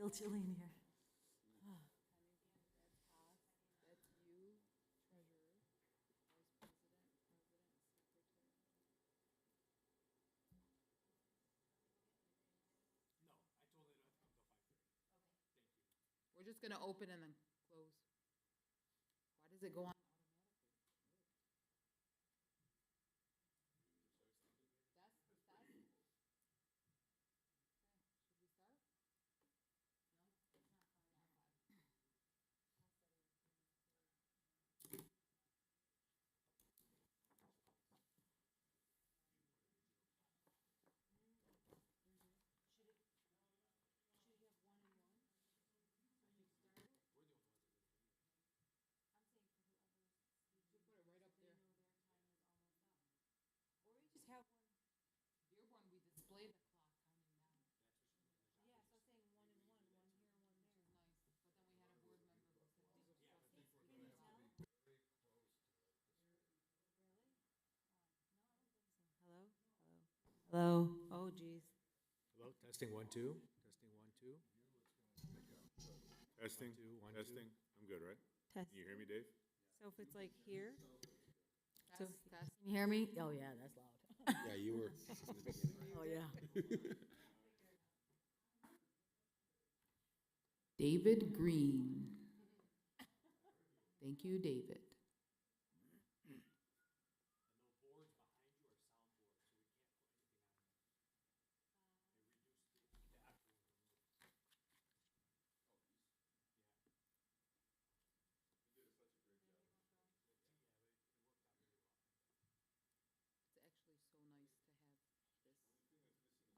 Still chilly in here. That's you, treasurer, vice president, president, secretary. No, I told her not to come till 5:30. Okay. Thank you. We're just gonna open and then close. Why does it go on automatically? Weird. That's. Okay, should we start? No, it's not five. Not five. Should you have one and one? So you start it? We're the only ones that didn't leave. I'm saying for whoever's. You put it right up there. They know their time is almost up. Or we just have one. Dearborn, we display the clock counting down. That's what she did in the Yeah, shop. so saying one and one, one here, one Which there. is nice, but then we had a board member who said these Yeah, but trustees they- Can you tell? Very close to like this. Really? No, I don't think so. Hello? Hello? Hello? Oh, geez. Hello, testing 1 2. Testing 1 2. Testing, 1 2 1 testing. I'm good, right? Test. Can you hear me, Dave? So if it's like here? Test, test. Can you hear me? Oh, yeah, that's loud. Yeah, you were. Oh, yeah. David Green. Thank you, David. And the boards behind you are soundboards, so we can't put anything on them. They reduced the actual removed. Yeah. You did such a great job. Yeah, but it worked out really well. It's actually so nice to have this.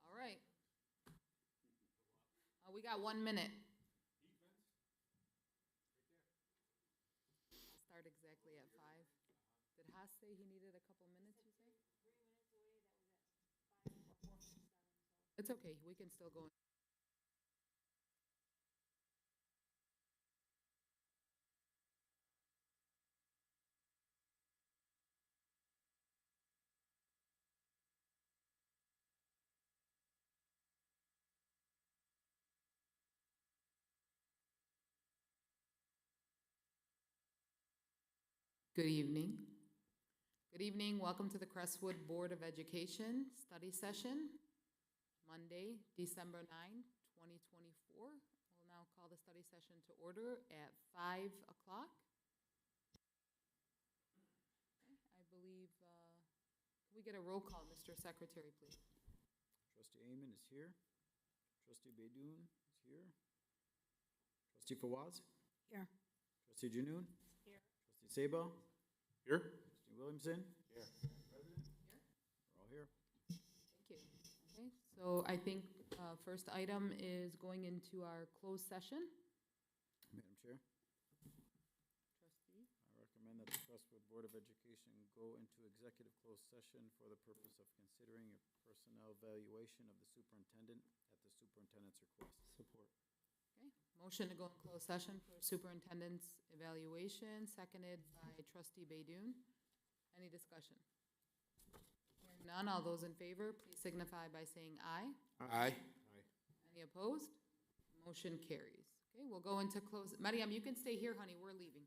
All right. We got 1 minute. Defense? Right there. I'll start exactly at 5. Did Haas say he needed a couple minutes, you say? 3 minutes away, that was at 5:47, so. It's okay, we can still go. Good evening. Good evening. Welcome to the Crestwood Board of Education study session, Monday, December 9, 2024. We'll now call the study session to order at 5 o'clock. Okay, I believe, can we get a roll call, Mr. Secretary, please? Trustee Amon is here. Trustee Baidoon is here. Trustee Fawaz? Here. Trustee Janoon? Here. Trustee Saba? Here? Trustee Williamson? Here. President? We're all here. Thank you. Okay, so I think first item is going into our closed session. Madam Chair, Trustee? I recommend that the Crestwood Board of Education go into executive closed session for the purpose of considering a personnel evaluation of the superintendent at the superintendent's request. Support. Okay, motion to go in closed session for superintendent's evaluation, seconded by trustee Baidoon. Any discussion? Hearing none, all those in favor, please signify by saying aye. Aye. Any opposed? Motion carries. Okay, we'll go into close. Mariam, you can stay here, honey, we're leaving.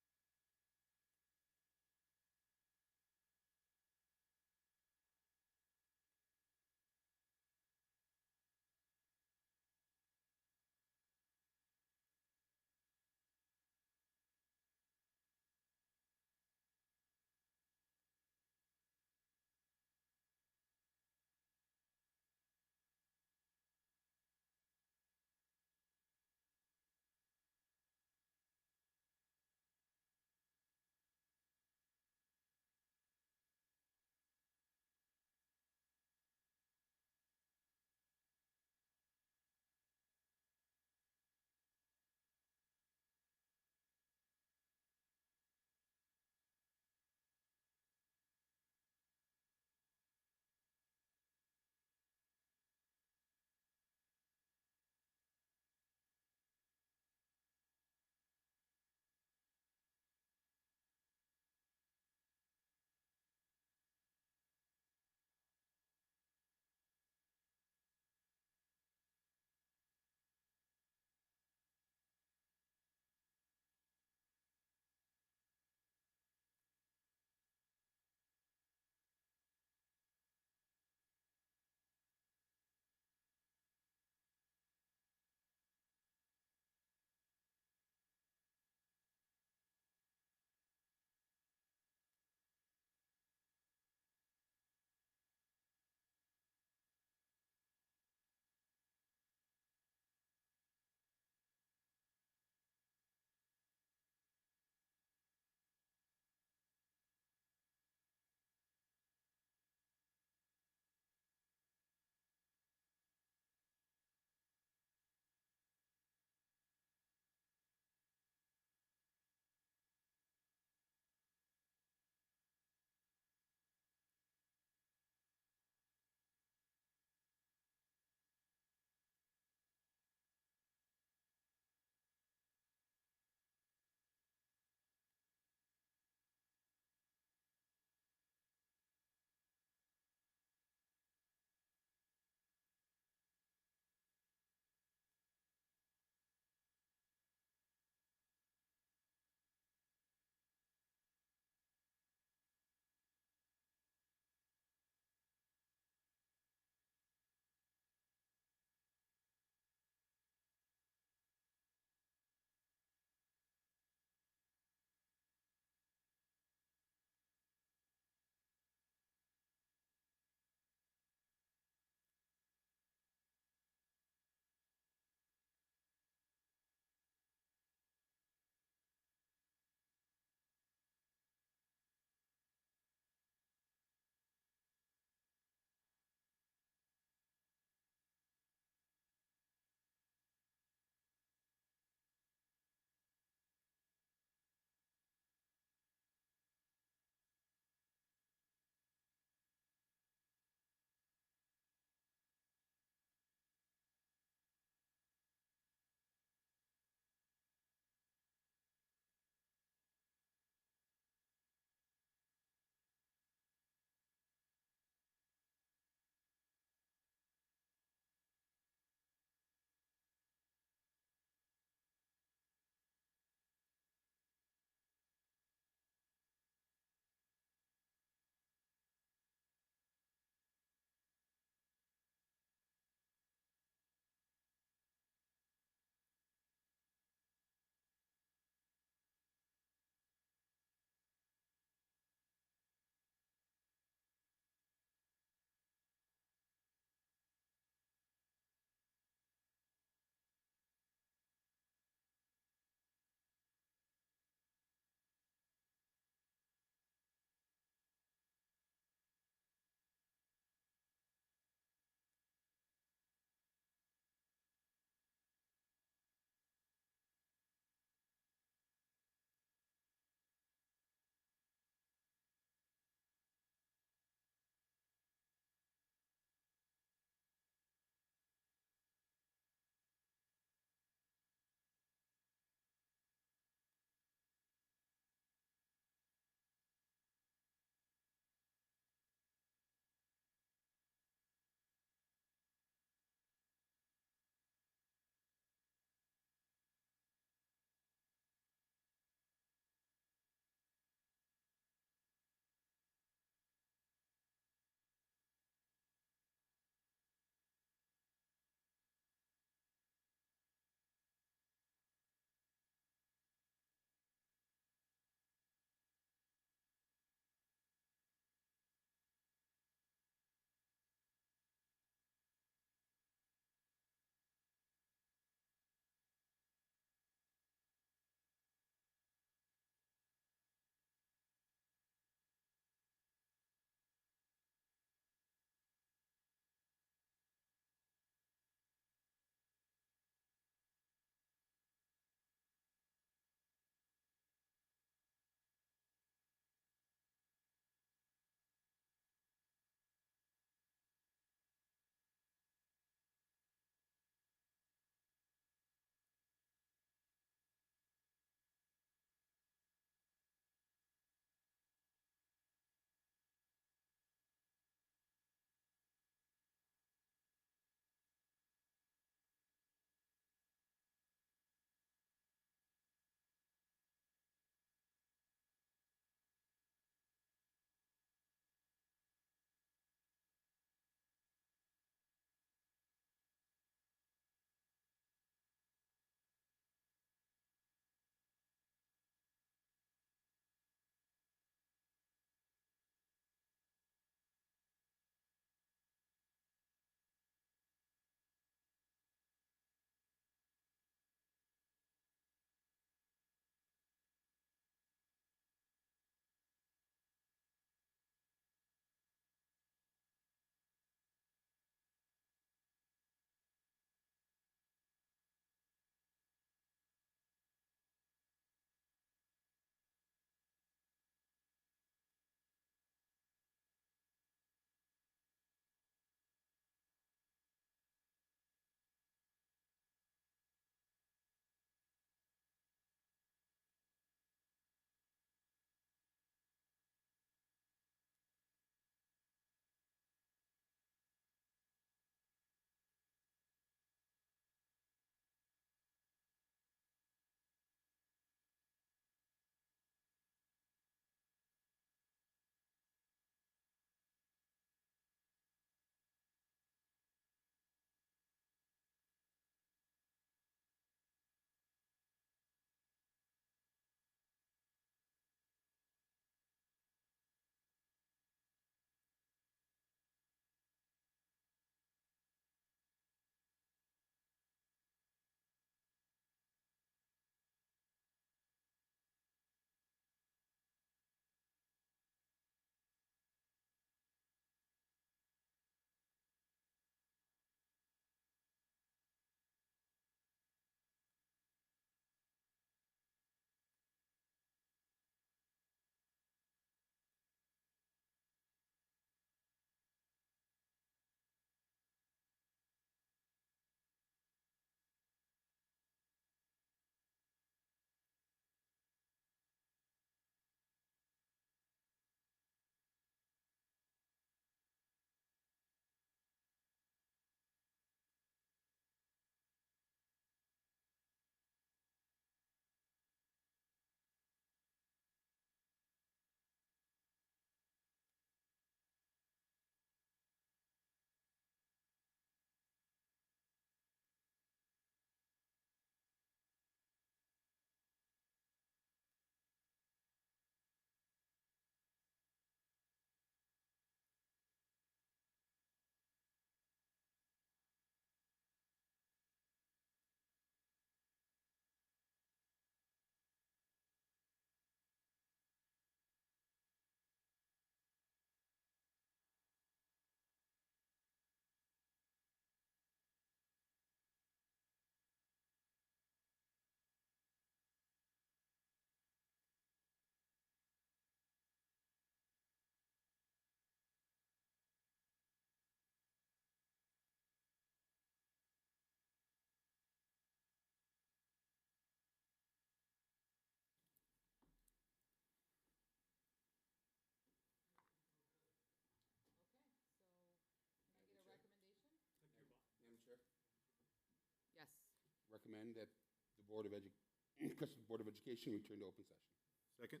recommend that the Crestwood Board of Education return to open session. Second?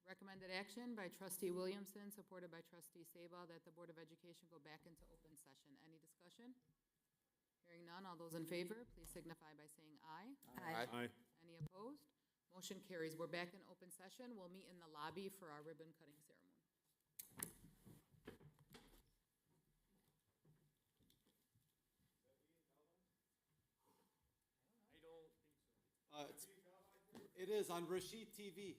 Recommended action by trustee Williamson, supported by trustee Sabah, that the Board of Education go back into open session. Any discussion? Hearing none, all those in favor, please signify by saying aye. Aye. Any opposed? Motion carries. We're back in open session. We'll meet in the lobby for our ribbon cutting ceremony. It is on Rashid TV.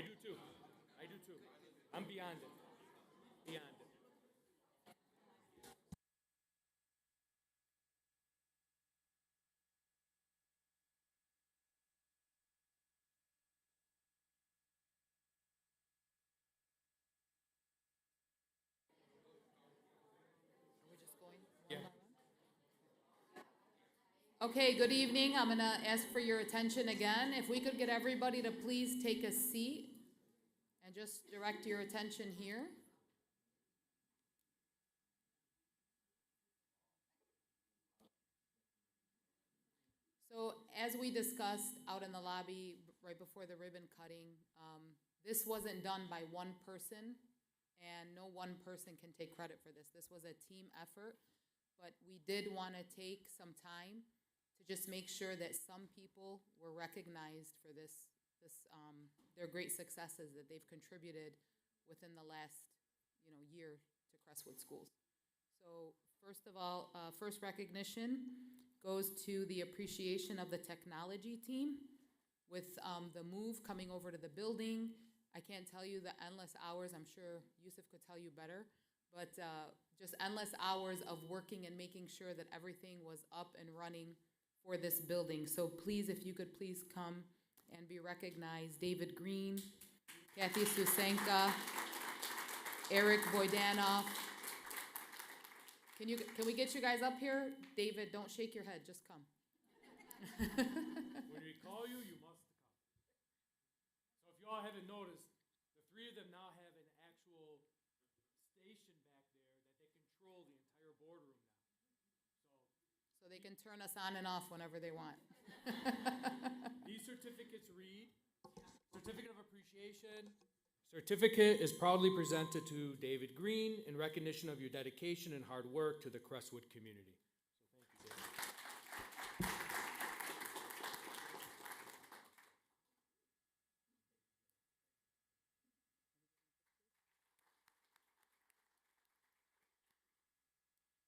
I do too. I do too. I'm beyond it. Beyond it. We're just going Yeah. one by one. Okay, good evening. I'm gonna ask for your attention again. If we could get everybody to please take a seat and just direct your attention here. So as we discussed out in the lobby right before the ribbon cutting, this wasn't done by one person, and no one person can take credit for this. This was a team effort, but we did want to take some time to just make sure that some people were recognized for their great successes that they've contributed within the last, year to Crestwood schools. So first of all, first recognition goes to the appreciation of the technology team with the move coming over to the building. I can't tell you the endless hours, I'm sure Yusuf could tell you better, but just endless hours of working and making sure that everything was up and running for this building. So please, if you could please come and be recognized. David Green, Kathy Susenka, Eric Boydanoff. Can we get you guys up here? David, don't shake your head, just come. When we call you, you must come. So if you all haven't noticed, the three of them now have an actual station back there that they control the entire boardroom now. So they can turn us on and off whenever they want. These certificates read, Certificate of Appreciation. Certificate is proudly presented to David Green in recognition of your dedication and hard work to the Crestwood community. So thank you, David.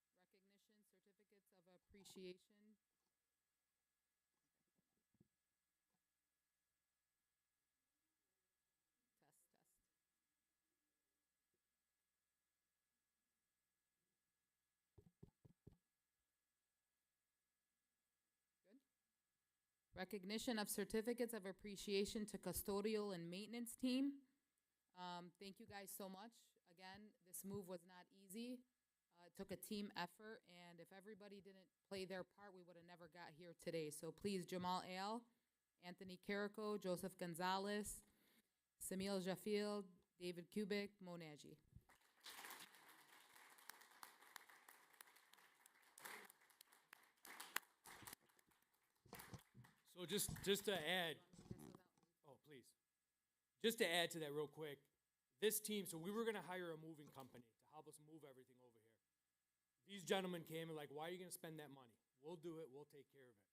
Recognition, certificates of appreciation. Test, test. Good. Recognition of certificates of appreciation to custodial and maintenance team. Thank you guys so much. Again, this move was not easy. It took a team effort, and if everybody didn't play their part, we would have never got here today. So please, Jamal Al, Anthony Carrico, Joseph Gonzalez, Samil Jafil, David Kubik, Monaji. So just to add, oh, please. Just to add to that real quick, this team, so we were going to hire a moving company to help us move everything over here. These gentlemen came and like, why are you going to spend that money? We'll do it. We'll take care of it.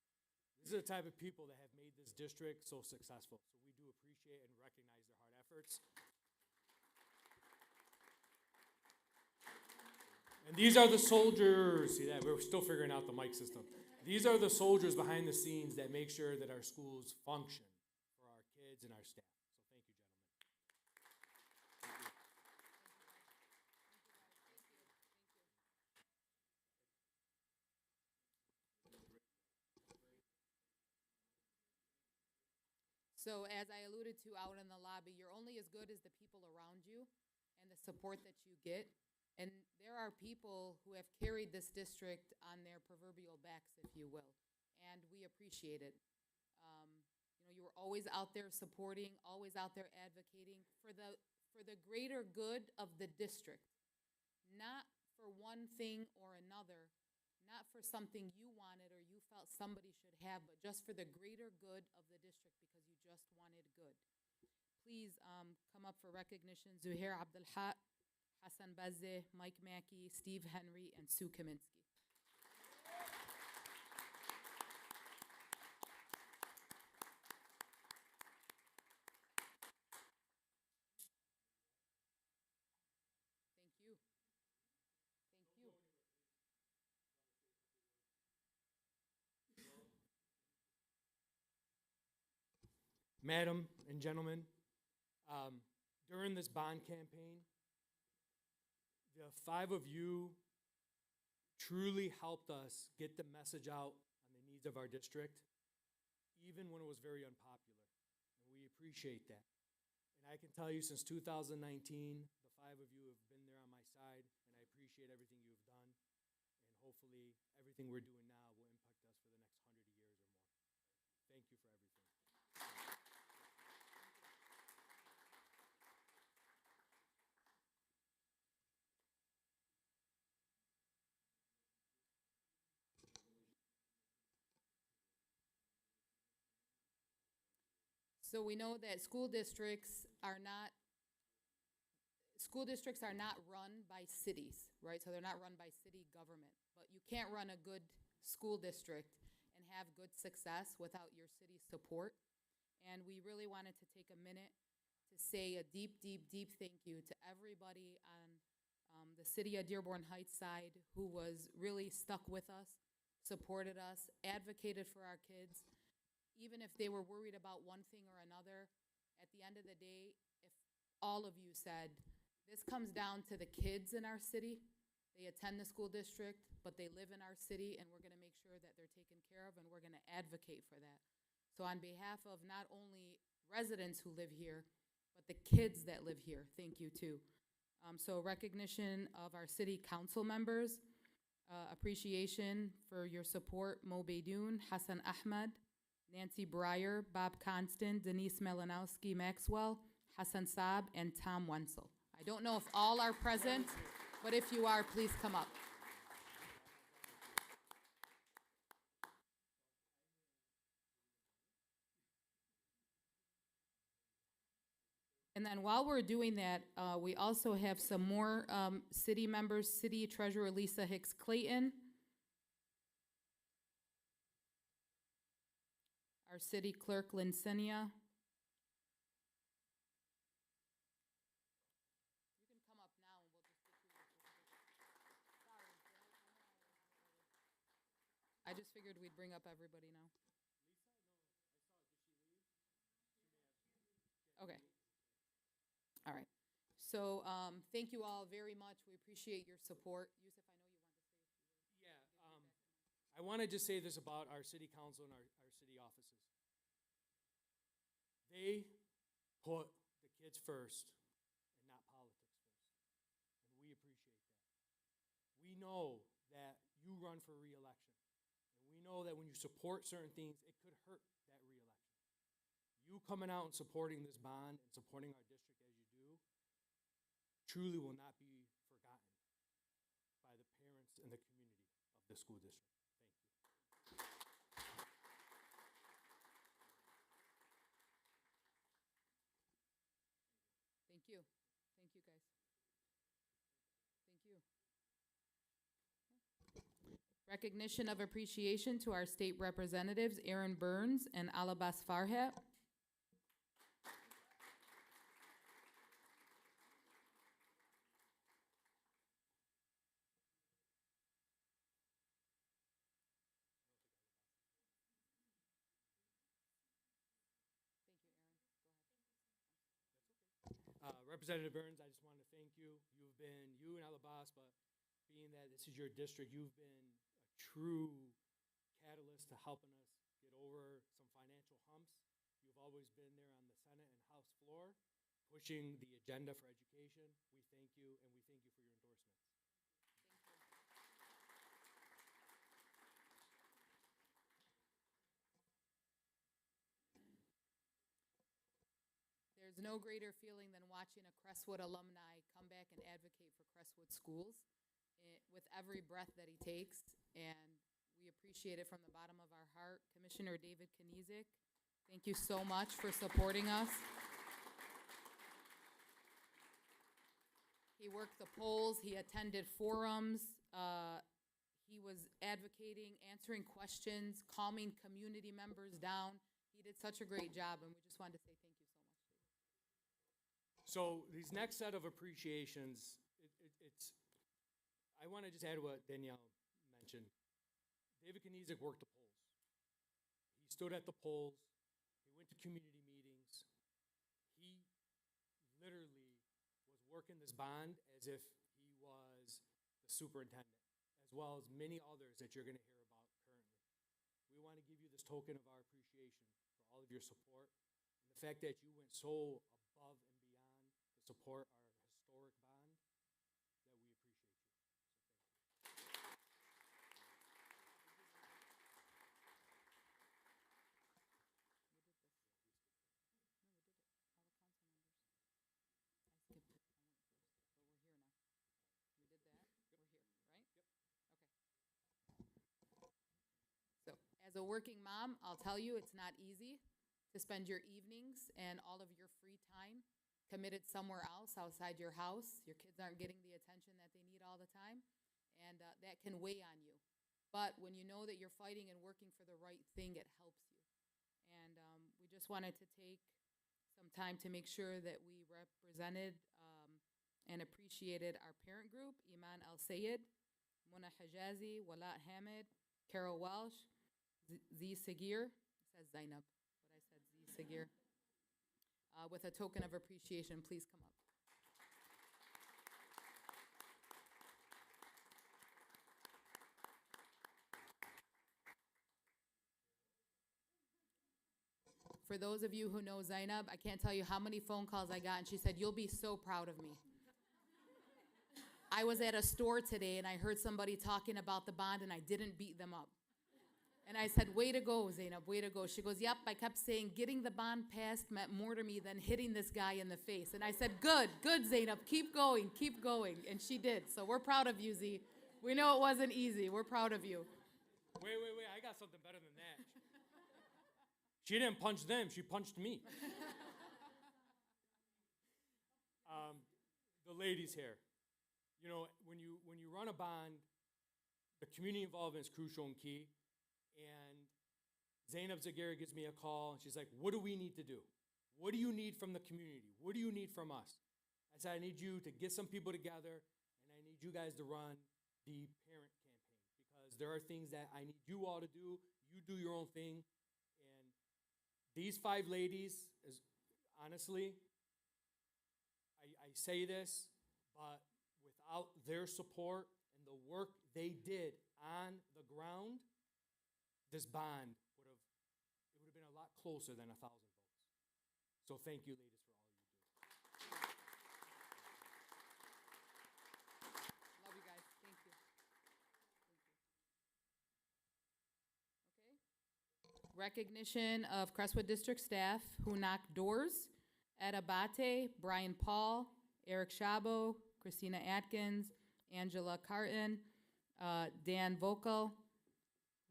These are the type of people that have made this district so successful. So we do appreciate and recognize their hard efforts. And these are the soldiers. See that? We're still figuring out the mic system. These are the soldiers behind the scenes that make sure that our schools function for our kids and our staff. So thank you, gentlemen. So as I alluded to out in the lobby, you're only as good as the people around you and the support that you get. And there are people who have carried this district on their proverbial backs, if you will, and we appreciate it. You were always out there supporting, always out there advocating for the greater good of the district, not for one thing or another, not for something you wanted or you felt somebody should have, but just for the greater good of the district because you just wanted good. Please come up for recognition. Zuhair Abdelhat, Hassan Bazze, Mike Mackey, Steve Henry, and Sue Kaminsky. Thank you. Thank you. Madam and gentlemen, During this bond campaign, the 5 of you truly helped us get the message out on the needs of our district, even when it was very unpopular. And we appreciate that. And I can tell you, since 2019, the 5 of you have been there on my side, and I appreciate everything you've done. And hopefully, everything we're doing now will impact us for the next 100 years or more. Thank you for everything. So we know that school districts are not run by cities, right? So they're not run by city government. But you can't run a good school district and have good success without your city's support. And we really wanted to take a minute to say a deep, deep, deep thank you to everybody on the city of Dearborn Heights side who was really stuck with us, supported us, advocated for our kids. Even if they were worried about one thing or another, at the end of the day, if all of you said, this comes down to the kids in our city, they attend the school district, but they live in our city, and we're gonna make sure that they're taken care of, and we're gonna advocate for that. So on behalf of not only residents who live here, but the kids that live here, thank you too. So recognition of our city council members, appreciation for your support, Mo Beydoun, Hassan Ahmed, Nancy Breyer, Bob Constant, Denise Melanowski Maxwell, Hassan Saab, and Tom Wenzel. I don't know if all are present, but if you are, please come up. And then while we're doing that, we also have some more city members, City Treasurer Lisa Hicks Clayton, our city clerk, Lincenia. You can come up now and we'll just get you. Sorry. I just figured we'd bring up everybody now. Okay. All right. So thank you all very much. We appreciate your support. Yusuf, I know you want to say a few words. Yeah, I want to just say this about our city council and our city offices. They put the kids first and not politics first. And we appreciate that. We know that you run for re-election. And we know that when you support certain things, it could hurt that re-election. You coming out and supporting this bond and supporting our district as you do truly will not be forgotten by the parents and the community of the school district. Thank you. Thank you. Thank you, guys. Thank you. Recognition of appreciation to our state representatives, Aaron Burns and Alabas Farhat. Representative Burns, I just wanted to thank you. You've been, you and Alabas, but being that this is your district, you've been a true catalyst to helping us get over some financial humps. You've always been there on the Senate and House floor, pushing the agenda for education. We thank you, and we thank you for your endorsements. There's no greater feeling than watching a Crestwood alumni come back and advocate for Crestwood schools with every breath that he takes, and we appreciate it from the bottom of our heart. Commissioner David Kniezek, thank you so much for supporting us. He worked the polls, he attended forums, he was advocating, answering questions, calming community members down. He did such a great job, and we just wanted to say thank you so much. So these next set of appreciations, I want to just add what Danielle mentioned. David Kniezek worked the polls. He stood at the polls. He went to community meetings. He working this bond as if he was the superintendent, as well as many others that you're gonna hear about currently. We want to give you this token of our appreciation for all of your support and the fact that you went so above and beyond to support our historic bond that we appreciate you. So thank you. We did this. No, we did it. All the council members. I skipped it. I went first, but we're here now. We're here, right? Yep. Okay. So, as a working mom, I'll tell you, it's not easy to spend your evenings and all of your free time committed somewhere else outside your house. Your kids aren't getting the attention that they need all the time, and that can weigh on you. But when you know that you're fighting and working for the right thing, it helps you. And we just wanted to take some time to make sure that we represented and appreciated our parent group: Iman El Sayed, Mona Hijazi, Walat Hamid, Carol Welsh, Z Sagir. It says Zainab, but I said Z Sagir. With a token of appreciation, please come up. For those of you who know Zainab, I can't tell you how many phone calls I got, and she said, "You'll be so proud of me." I was at a store today, and I heard somebody talking about the bond, and I didn't beat them up. And I said, "Way to go, Zainab, way to go." She goes, "Yep," I kept saying, "Getting the bond passed meant more to me than hitting this guy in the face." And I said, good, Zainab, keep going, keep going. And she did. So we're proud of you, Z. We know it wasn't easy. We're proud of you. Wait, I got something better than that. She didn't punch them, she punched me. The ladies here, you know, when you run a bond, the community involvement is crucial and key. And Zainab Zagheri gives me a call, and she's like, "What do we need to do? What do you need from the community? What do you need from us?" I said, "I need you to get some people together, and I need you guys to run the parent campaign, because there are things that I need you all to do. You do your own thing." And these 5 ladies, honestly, I say this, but without their support and the work they did on the ground, this bond would have been a lot closer than 1,000 votes. So thank you, ladies, for all you do. Love you guys. Thank you. Okay. Recognition of Crestwood District staff who knocked doors: Ed Abate, Brian Paul, Eric Shabo, Christina Atkins, Angela Carton, Dan Vocal.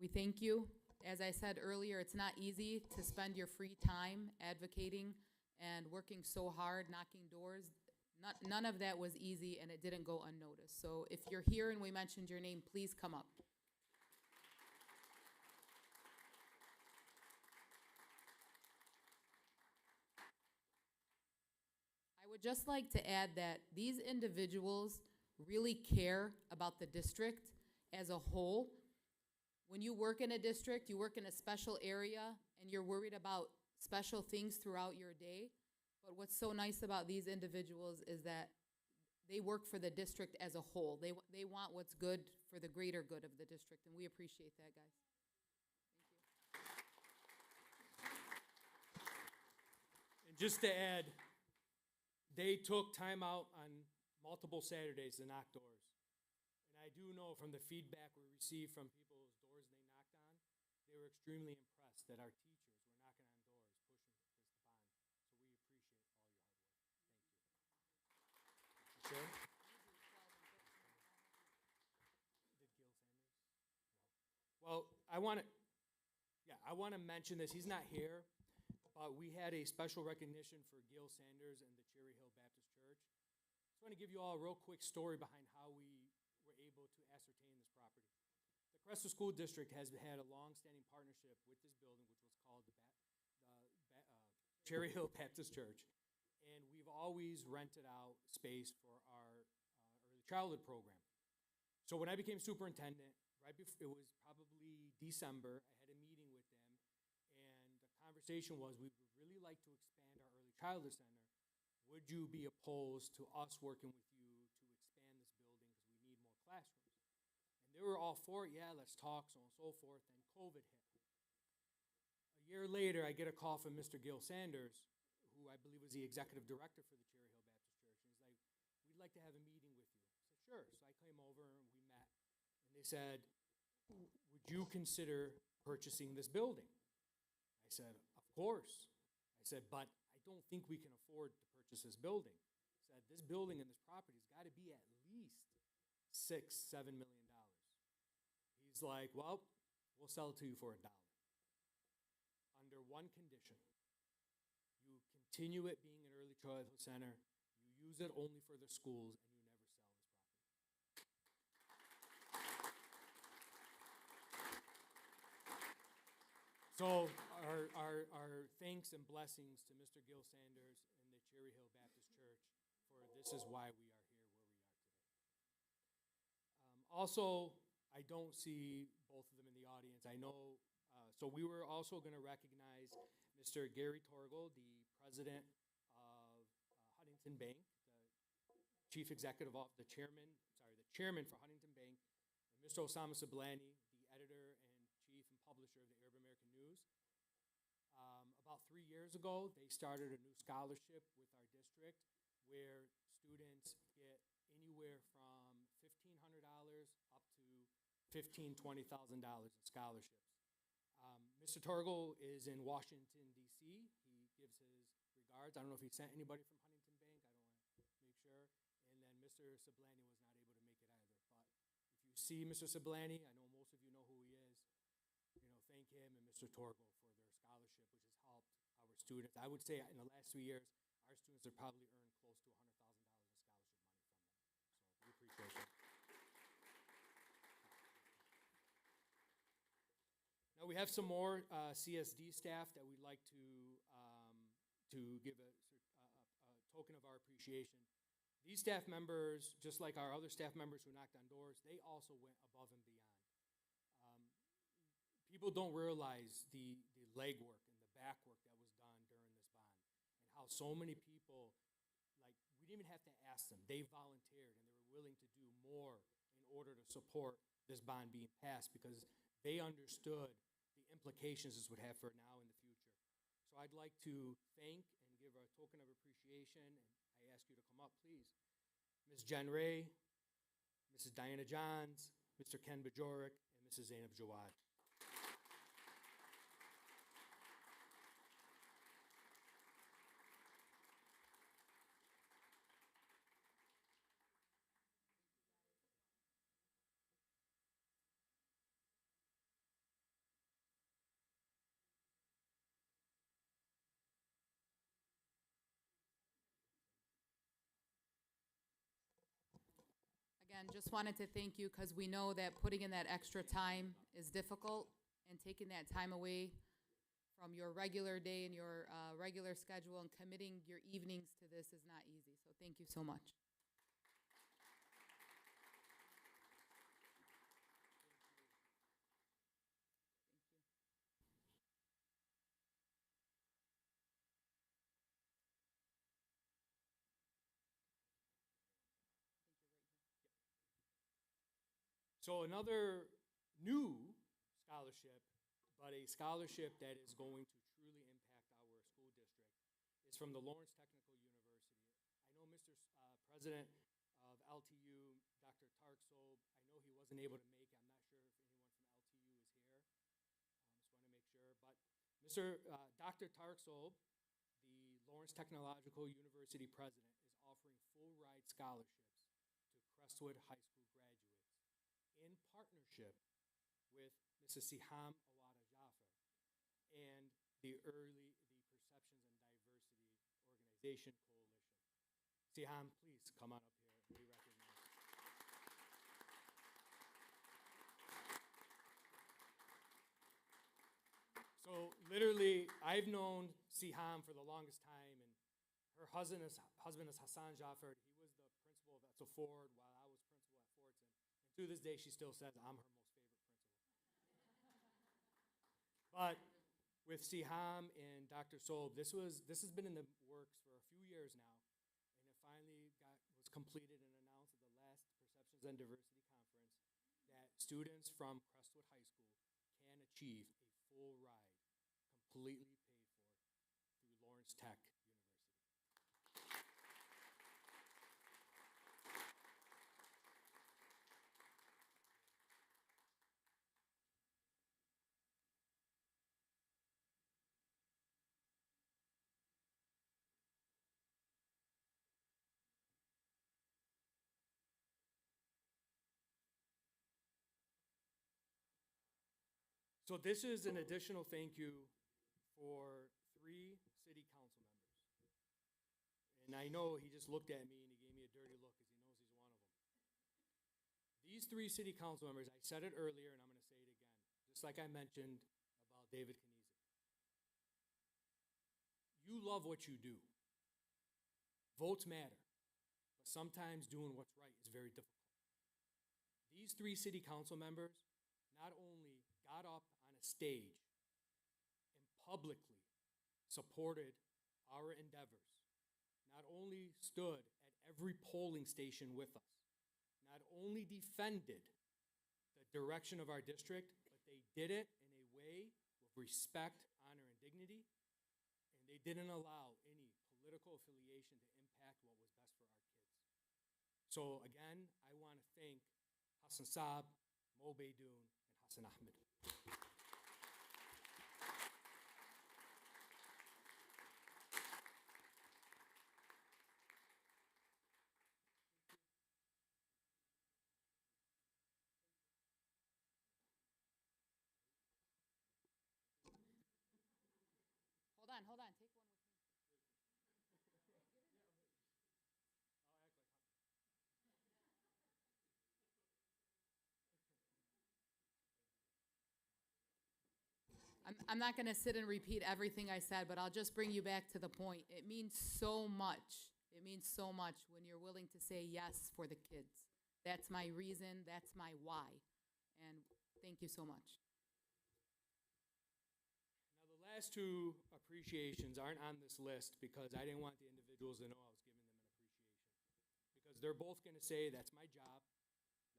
We thank you. As I said earlier, it's not easy to spend your free time advocating and working so hard, knocking doors. None of that was easy, and it didn't go unnoticed. So if you're here and we mentioned your name, please come up. I would just like to add that these individuals really care about the district as a whole. When you work in a district, you work in a special area, and you're worried about special things throughout your day. But what's so nice about these individuals is that they work for the district as a whole. They want what's good for the greater good of the district, and we appreciate that, guys. And just to add, they took time out on multiple Saturdays to knock doors. And I do know from the feedback we received from people whose doors they knocked on, they were extremely impressed that our teachers were knocking on doors, pushing this bond. So we appreciate all your hard work. Thank you. Sure? Did Gil Sanders? No. Well, I want to mention this. He's not here, but we had a special recognition for Gil Sanders and the Cherry Hill Baptist Church. Just want to give you all a real quick story behind how we were able to ascertain this property. The Crestwood School District has had a long-standing partnership with this building, which was called the Cherry Hill Baptist Church, and we've always rented out space for our early childhood program. So when I became superintendent, right before, it was probably December, I had a meeting with them, and the conversation was, we would really like to expand our early childhood center. would you be opposed to us working with you to expand this building because we need more classrooms? And they were all for it. Yeah, let's talk, so on and so forth. Then COVID hit. A year later, I get a call from Mr. Gil Sanders, who I believe was the executive director for the Cherry Hill Baptist Church. And he's like, we'd like to have a meeting with you. I said, sure. So I came over and we met. And they said, would you consider purchasing this building? I said, of course. I said, but I don't think we can afford to purchase this building. I said, this building and this property has got to be at least $6-7 million. He's like, well, we'll sell it to you for $1. Under one condition. You continue it being an early childhood center, you use it only for the schools, and you never sell this property. So our thanks and blessings to Mr. Gil Sanders and the Cherry Hill Baptist Church for this is why we are here where we are today. Also, I don't see both of them in the audience. I know, so we were also going to recognize Mr. Gary Torgel, the president of Huntington Bank, the chief executive officer, the chairman for Huntington Bank, and Mr. Osama Sablani, the editor and chief and publisher of the Arab American News. About 3 years ago, they started a new scholarship with our district where students get anywhere from $1,500 up to $15,000, $20,000 in scholarships. Mr. Torgel is in Washington, D.C. He gives his regards. I don't know if he sent anybody from Huntington Bank. I don't want to make sure. And then Mr. Sablani was not able to make it either. But if you see Mr. Sablani, I know most of you know who he is. Thank him and Mr. Torgel for their scholarship, which has helped our students. I would say in the last 3 years, our students have probably earned close to $100,000 in scholarship money from them. So we appreciate that. Now we have some more CSD staff that we'd like to give a token of our appreciation. These staff members, just like our other staff members who knocked on doors, they also went above and beyond. People don't realize the legwork and the back work that was done during this bond and how so many people, like, we didn't even have to ask them. They volunteered and they were willing to do more in order to support this bond being passed because they understood the implications this would have for now and the future. So I'd like to thank and give a token of appreciation, and I ask you to come up, please. Ms. Jen Ray, Mrs. Diana Johns, Mr. Ken Bajorek, and Mrs. Zainab Jawad. Again, just wanted to thank you because we know that putting in that extra time is difficult, and taking that time away from your regular day and your regular schedule and committing your evenings to this is not easy. So thank you so much. So another new scholarship, but a scholarship that is going to truly impact our school district, is from the Lawrence Technical University. I know Mr. President of LTU, Dr. Tarksob, I know he wasn't able to make it. I'm not sure if anyone from LTU is here. Just want to make sure. But Dr. Tarksob, the Lawrence Technological University president, is offering full ride scholarships to Crestwood High School graduates in partnership with Mrs. Siham Awada Jaffer and the Perceptions and Diversity Organization Coalition. Siham, please come on up here and be recognized. So literally, I've known Siham for the longest time, and her husband is Hassan Jaffer. He was the principal at Ford while I was principal at Fordson. And to this day, she still says I'm her most favorite principal. But with Siham and Dr. Sob, this has been in the works for a few years now. completed and announced at the last Perceptions and Diversity Conference that students from Crestwood High School can achieve a full ride, completely paid for, through Lawrence Tech University. So this is an additional thank you for 3 city council members. And I know he just looked at me and he gave me a dirty look because he knows he's one of them. These 3 city council members, I said it earlier and I'm going to say it again, just like I mentioned about David Kniezek. You love what you do. Votes matter, but sometimes doing what's right is very difficult. These 3 city council members not only got up on a stage and publicly supported our endeavors, not only stood at every polling station with us, not only defended the direction of our district, but they did it in a way with respect, honor, and dignity, and they didn't allow any political affiliation to impact what was best for our kids. So again, I want to thank Hassan Saab, Mo Beydoun, and Hassan Ahmed. Hold on, take one with me. I'm not going to sit and repeat everything I said, but I'll just bring you back to the point. It means so much. It means so much when you're willing to say yes for the kids. That's my reason. That's my why. And thank you so much. Now, the last 2 appreciations aren't on this list because I didn't want the individuals to know I was giving them an appreciation. Because they're both going to say, that's my job,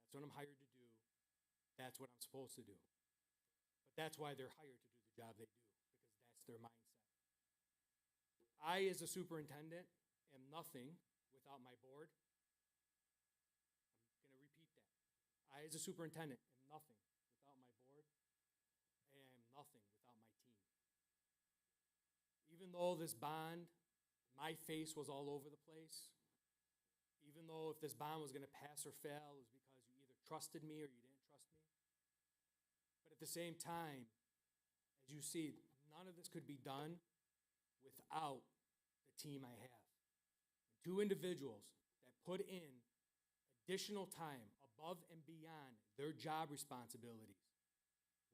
that's what I'm hired to do, that's what I'm supposed to do. But that's why they're hired to do the job they do, because that's their mindset. I, as a superintendent, am nothing without my board. I'm going to repeat that. I, as a superintendent, am nothing without my board, and I am nothing without my team. Even though this bond, my face was all over the place, even though if this bond was going to pass or fail, it was because you either trusted me or you didn't trust me. But at the same time, as you see, none of this could be done without the team I have. And 2 individuals that put in additional time above and beyond their job responsibilities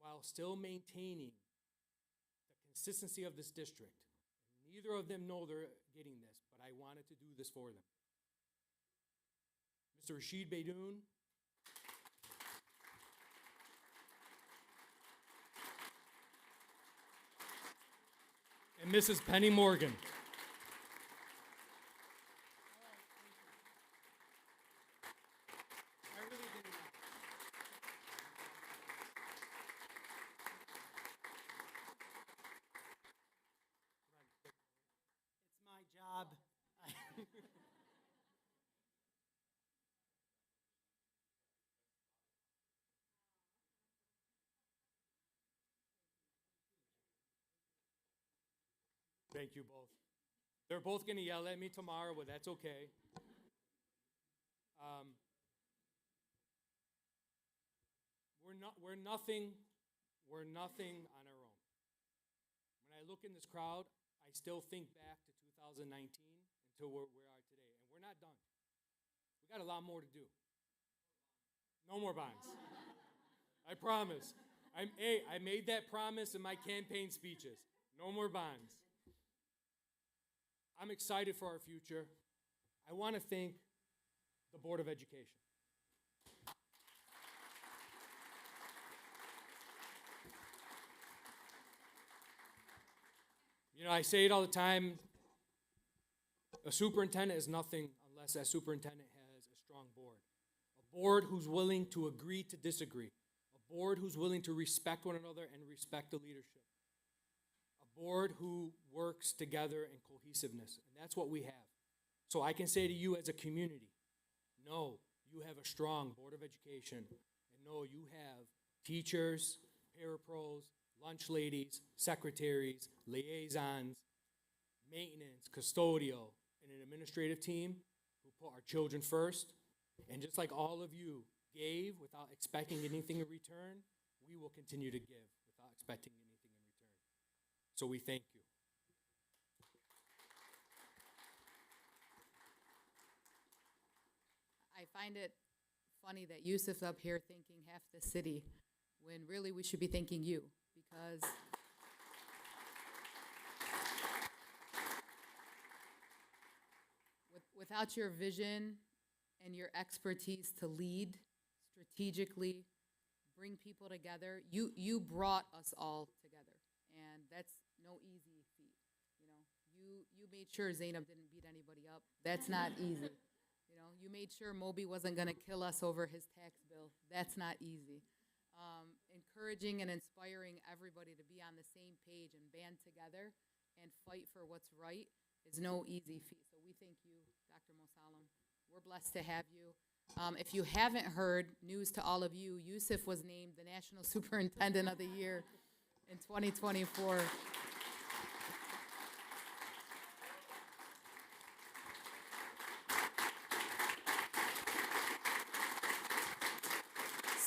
while still maintaining the consistency of this district. And neither of them know they're getting this, but I wanted to do this for them. Mr. Rashid Beydoun, and Mrs. Penny Morgan. I really didn't know. It's my job. Thank you both. They're both going to yell at me tomorrow, but that's okay. We're nothing on our own. When I look in this crowd, I still think back to 2019 until where we are today, and we're not done. We got a lot more to do. No more bonds. I promise. I made that promise in my campaign speeches. No more bonds. I'm excited for our future. I want to thank the Board of Education. You know, I say it all the time, a superintendent is nothing unless that superintendent board who's willing to agree to disagree, a board who's willing to respect one another and respect the leadership, a board who works together in cohesiveness, and that's what we have. So I can say to you as a community, no, you have a strong Board of Education, and no, you have teachers, parapros, lunch ladies, secretaries, liaisons, maintenance, custodial, and an administrative team who put our children first. And just like all of you gave without expecting anything in return, we will continue to give without expecting anything in return. So we thank you. I find it funny that Yusuf's up here thanking half the city, when really we should be thanking you, because without your vision and your expertise to lead strategically, bring people together, you brought us all together, and that's no easy feat. You made sure Zainab didn't beat anybody up. That's not easy. You made sure Moby wasn't going to kill us over his tax bill. That's not easy. Encouraging and inspiring everybody to be on the same page and band together and fight for what's right is no easy feat. So we thank you, Dr. Mosallam. We're blessed to have you. If you haven't heard, news to all of you, Yusuf was named the National Superintendent of the Year in 2024.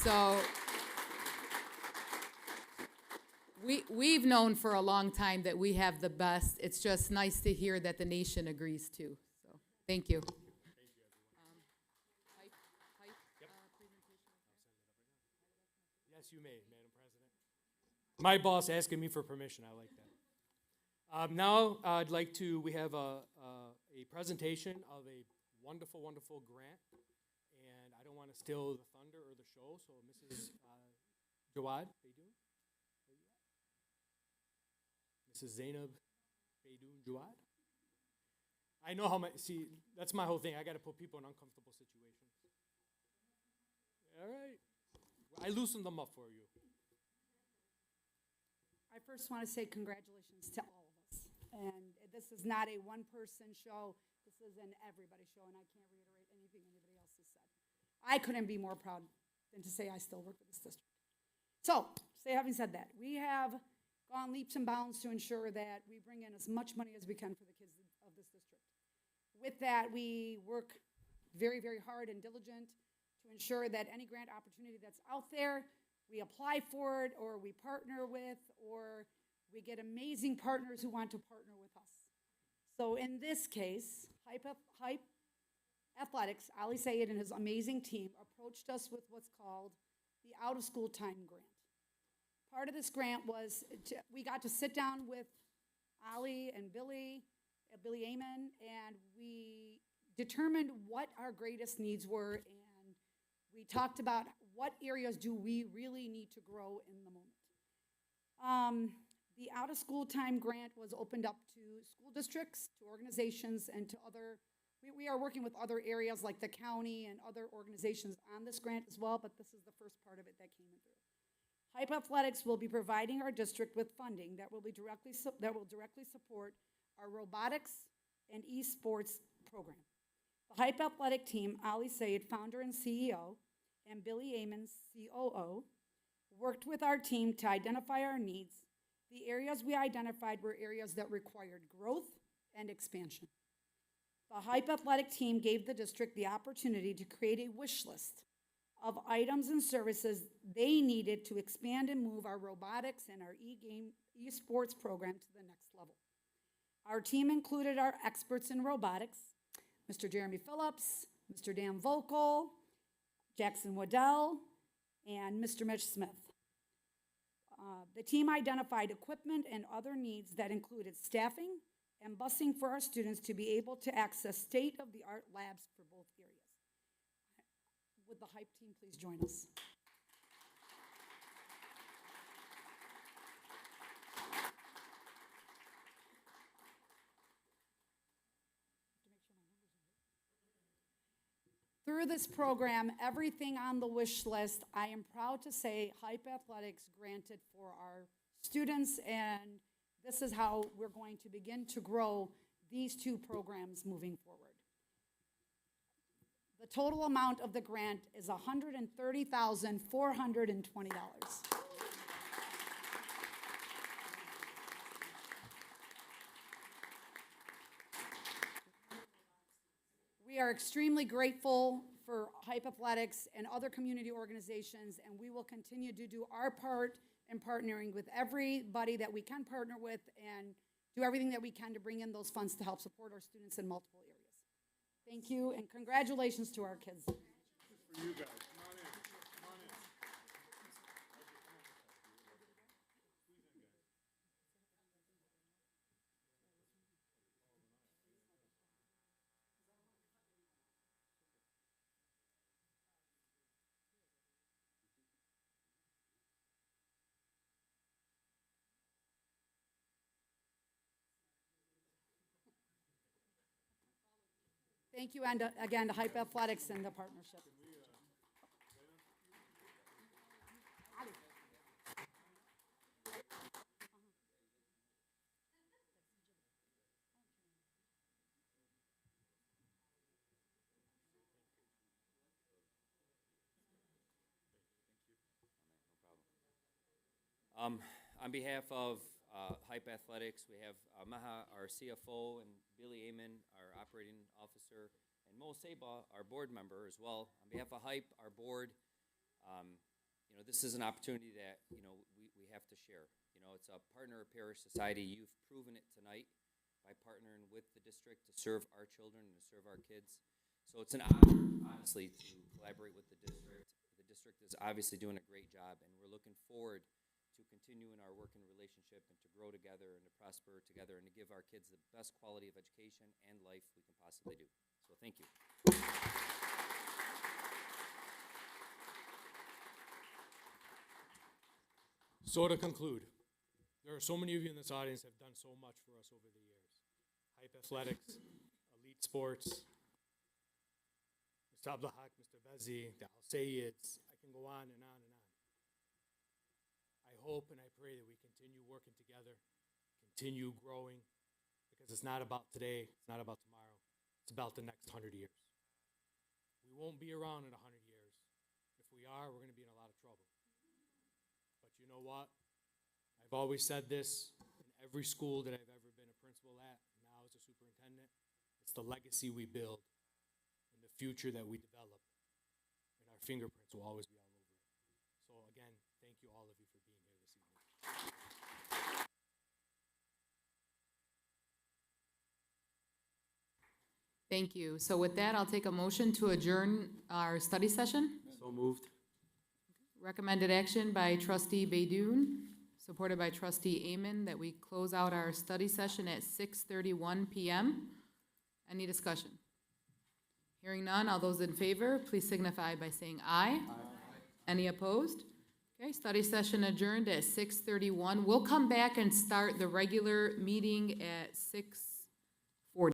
So we've known for a long time that we have the best. It's just nice to hear that the nation agrees too. So thank you. Yes, you may, Madam President. My boss asking me for permission, I like that. Now, I'd like to, we have a presentation of a wonderful, wonderful grant, and I don't want to steal the thunder or the show, so Mrs. Jawad Beydoun, Mrs. Zainab Beydoun Jawad. I know how much, see, that's my whole thing. I got to put people in uncomfortable situations. All right. I loosened them up for you. I first want to say congratulations to all of us. And this is not a one-person show. This is an everybody show, and I can't reiterate anything anybody else has said. I couldn't be more proud than to say I still work for this district. So, having said that, we have gone leaps and bounds to ensure that we bring in as much money as we can for the kids of this district. With that, we work very, very hard and diligent to ensure that any grant opportunity that's out there, we apply for it, or we partner with, or we get amazing partners who want to partner with us. So in this case, Hype Athletics, Ali Sayed and his amazing team approached us with what's called the out-of-school time grant. Part of this grant was, we got to sit down with Ali and Billy Amen, and we determined what our greatest needs were, and we talked about what areas do we really need to grow in the moment. The out-of-school time grant was opened up to school districts, to organizations, and to other, we are working with other areas like the county and other organizations on this grant as well, but this is the first part of it that came in through. Hype Athletics will be providing our district with funding that will directly support our robotics and esports program. The Hype Athletic team, Ali Sayed, founder and CEO, and Billy Amen, COO, worked with our team to identify our needs. The areas we identified were areas that required growth and expansion. The Hype Athletic team gave the district the opportunity to create a wish list of items and services they needed to expand and move our robotics and our esports program to the next level. Our team included our experts in robotics, Mr. Jeremy Phillips, Mr. Dan Vogel, Jackson Waddell, and Mr. Mitch Smith. The team identified equipment and other needs that included staffing and busing for our students to be able to access state-of-the-art labs for both areas. Would the Hype team please join us? Through this program, everything on the wish list, I am proud to say Hype Athletics granted for our students, and this is how we're going to begin to grow these two programs moving forward. The total amount of the grant is $130,420. We are extremely grateful for Hype Athletics and other community organizations, and we will continue to do our part in partnering with everybody that we can partner with and do everything that we can to bring in those funds to help support our students in multiple areas. Thank you, and congratulations to our kids. For you guys, come on in, come on in. Thank you, and again, to Hype Athletics and the partnership. On behalf of Hype Athletics, we have Maha, our CFO, and Billy Amen, our operating officer, and Mo Seba, our board member as well. On behalf of Hype, our board, this is an opportunity that, we have to share. It's a partner of Parish Society. You've proven it tonight by partnering with the district to serve our children and to serve our kids. So it's an honor, honestly, to collaborate with the district. The district is obviously doing a great job, and we're looking forward to continue in our working relationship and to grow together and to prosper together and to give our kids the best quality of education and life we can possibly do. So thank you. So to conclude, there are so many of you in this audience that have done so much for us over the years. Hype Athletics, Elite Sports, Mr. Abdulhaq, Mr. Bezi, the Al-Sayyids, I can go on and on and on. I hope and I pray that we continue working together, continue growing, because it's not about today, it's not about tomorrow, it's about the next 100 years. We won't be around in 100 years. If we are, we're going to be in a lot of trouble. But you know what? I've always said this in every school that I've ever been a principal at, now as a superintendent, it's the legacy we build and the future that we develop, and our fingerprints will always be all over it. So again, thank you all of you for being here this evening. Thank you. So with that, I'll take a motion to adjourn our study session. So moved. Recommended action by trustee Baydoun, supported by trustee Amen, that we close out our study session at 6:31 p.m. Any discussion? Hearing none, all those in favor, please signify by saying aye. Aye. Any opposed? Okay, study session adjourned at 6:31. We'll come back and start the regular meeting at 6